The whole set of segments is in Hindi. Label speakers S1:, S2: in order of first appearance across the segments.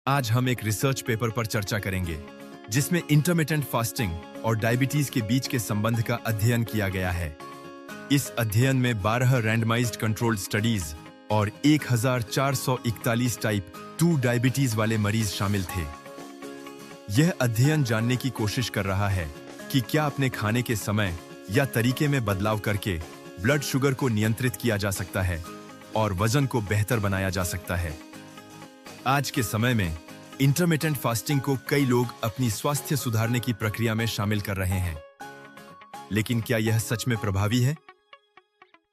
S1: आज हम एक रिसर्च पेपर पर चर्चा करेंगे जिसमें इंटरमिटेंट फास्टिंग और डायबिटीज के बीच के संबंध का अध्ययन किया गया है। इस अध्ययन में 12 रैंडमाइज्ड कंट्रोल्ड स्टडीज और 1441 टाइप 2 डायबिटीज वाले मरीज शामिल थे। यह अध्ययन जानने की कोशिश कर रहा है कि क्या अपने खाने के समय या तरीके में बदलाव करके ब्लड शुगर को नियंत्रित किया जा सकता है और वजन को बेहतर बनाया जा सकता है। आज के समय में इंटरमिटेंट फास्टिंग को कई लोग अपनी स्वास्थ्य सुधारने की प्रक्रिया में शामिल कर रहे हैं, लेकिन क्या यह सच में प्रभावी है?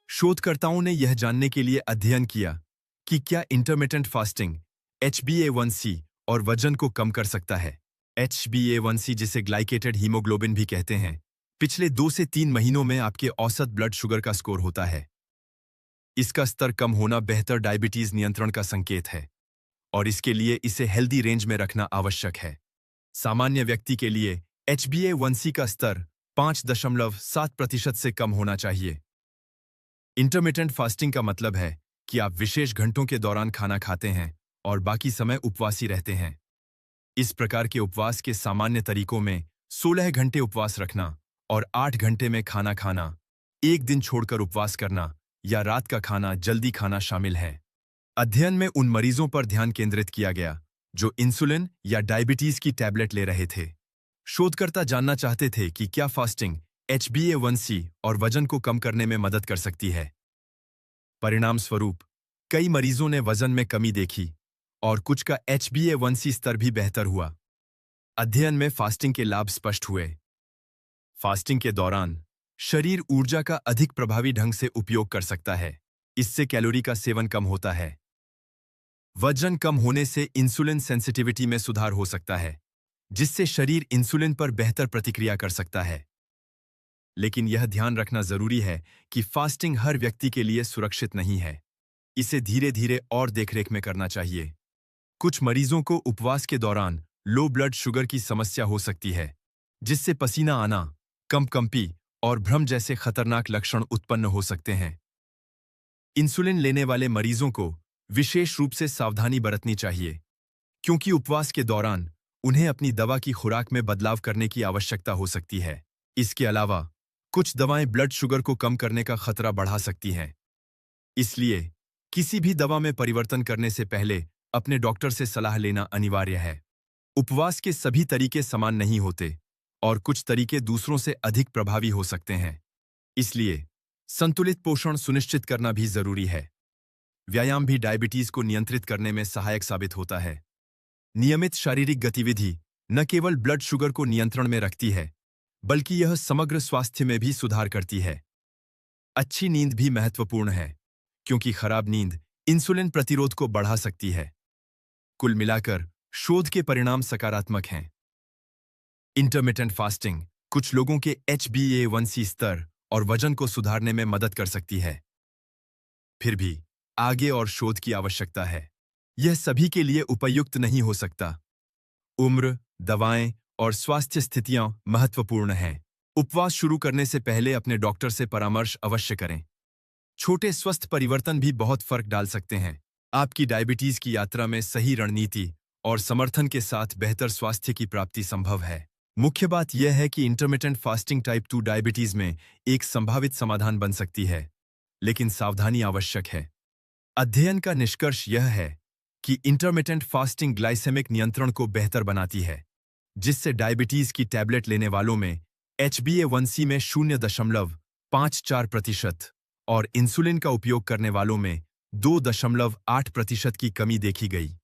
S1: शोधकर्ताओं ने यह जानने के लिए अध्ययन किया कि क्या इंटरमिटेंट फास्टिंग HbA1c और वजन को कम कर सकता है। HbA1c, जिसे ग्लाइकेटेड हीमोग्लोबिन भी कहते हैं, पिछले 2 से 3 महीनों में आपके औसत ब्लड शुगर का स्कोर होता है। इसका स्तर कम होना बेहतर डायबिटीज नियंत्रण का संकेत है और इसके लिए इसे हेल्दी रेंज में रखना आवश्यक है। सामान्य व्यक्ति के लिए HbA1c का स्तर 5.7% से कम होना चाहिए। इंटरमिटेंट फास्टिंग का मतलब है कि आप विशेष घंटों के दौरान खाना खाते हैं और बाकी समय उपवासी रहते हैं। इस प्रकार के उपवास के सामान्य तरीकों में 16 घंटे उपवास रखना और 8 घंटे में खाना खाना, एक दिन छोड़कर उपवास करना या रात का खाना जल्दी खाना शामिल है। अध्ययन में उन मरीजों पर ध्यान केंद्रित किया गया जो इंसुलिन या डायबिटीज की टैबलेट ले रहे थे। शोधकर्ता जानना चाहते थे कि क्या फास्टिंग HbA1c और वजन को कम करने में मदद कर सकती है। परिणाम स्वरूप कई मरीजों ने वजन में कमी देखी और कुछ का HbA1c स्तर भी बेहतर हुआ। अध्ययन में फास्टिंग के लाभ स्पष्ट हुए। फास्टिंग के दौरान शरीर ऊर्जा का अधिक प्रभावी ढंग से उपयोग कर सकता है। इससे कैलोरी का सेवन कम होता है। वजन कम होने से इंसुलिन सेंसिटिविटी में सुधार हो सकता है, जिससे शरीर इंसुलिन पर बेहतर प्रतिक्रिया कर सकता है। लेकिन यह ध्यान रखना जरूरी है कि फास्टिंग हर व्यक्ति के लिए सुरक्षित नहीं है। इसे धीरे धीरे और देखरेख में करना चाहिए। कुछ मरीजों को उपवास के दौरान लो ब्लड शुगर की समस्या हो सकती है, जिससे पसीना आना, कंपकंपी और भ्रम जैसे खतरनाक लक्षण उत्पन्न हो सकते हैं। इंसुलिन लेने वाले मरीजों को विशेष रूप से सावधानी बरतनी चाहिए, क्योंकि उपवास के दौरान उन्हें अपनी दवा की खुराक में बदलाव करने की आवश्यकता हो सकती है। इसके अलावा कुछ दवाएं ब्लड शुगर को कम करने का खतरा बढ़ा सकती हैं। इसलिए किसी भी दवा में परिवर्तन करने से पहले अपने डॉक्टर से सलाह लेना अनिवार्य है। उपवास के सभी तरीके समान नहीं होते और कुछ तरीके दूसरों से अधिक प्रभावी हो सकते हैं। इसलिए संतुलित पोषण सुनिश्चित करना भी जरूरी है। व्यायाम भी डायबिटीज को नियंत्रित करने में सहायक साबित होता है। नियमित शारीरिक गतिविधि न केवल ब्लड शुगर को नियंत्रण में रखती है, बल्कि यह समग्र स्वास्थ्य में भी सुधार करती है। अच्छी नींद भी महत्वपूर्ण है, क्योंकि खराब नींद इंसुलिन प्रतिरोध को बढ़ा सकती है। कुल मिलाकर शोध के परिणाम सकारात्मक हैं। इंटरमिटेंट फास्टिंग कुछ लोगों के HbA1c स्तर और वजन को सुधारने में मदद कर सकती है। फिर भी आगे और शोध की आवश्यकता है। यह सभी के लिए उपयुक्त नहीं हो सकता। उम्र, दवाएं और स्वास्थ्य स्थितियां महत्वपूर्ण हैं। उपवास शुरू करने से पहले अपने डॉक्टर से परामर्श अवश्य करें। छोटे स्वस्थ परिवर्तन भी बहुत फर्क डाल सकते हैं। आपकी डायबिटीज की यात्रा में सही रणनीति और समर्थन के साथ बेहतर स्वास्थ्य की प्राप्ति संभव है। मुख्य बात यह है कि इंटरमिटेंट फास्टिंग टाइप 2 डायबिटीज में एक संभावित समाधान बन सकती है, लेकिन सावधानी आवश्यक है। अध्ययन का निष्कर्ष यह है कि इंटरमिटेंट फास्टिंग ग्लाइसेमिक नियंत्रण को बेहतर बनाती है, जिससे डायबिटीज की टैबलेट लेने वालों में HbA1c में 0.54% और इंसुलिन का उपयोग करने वालों में 2.8% की कमी देखी गई।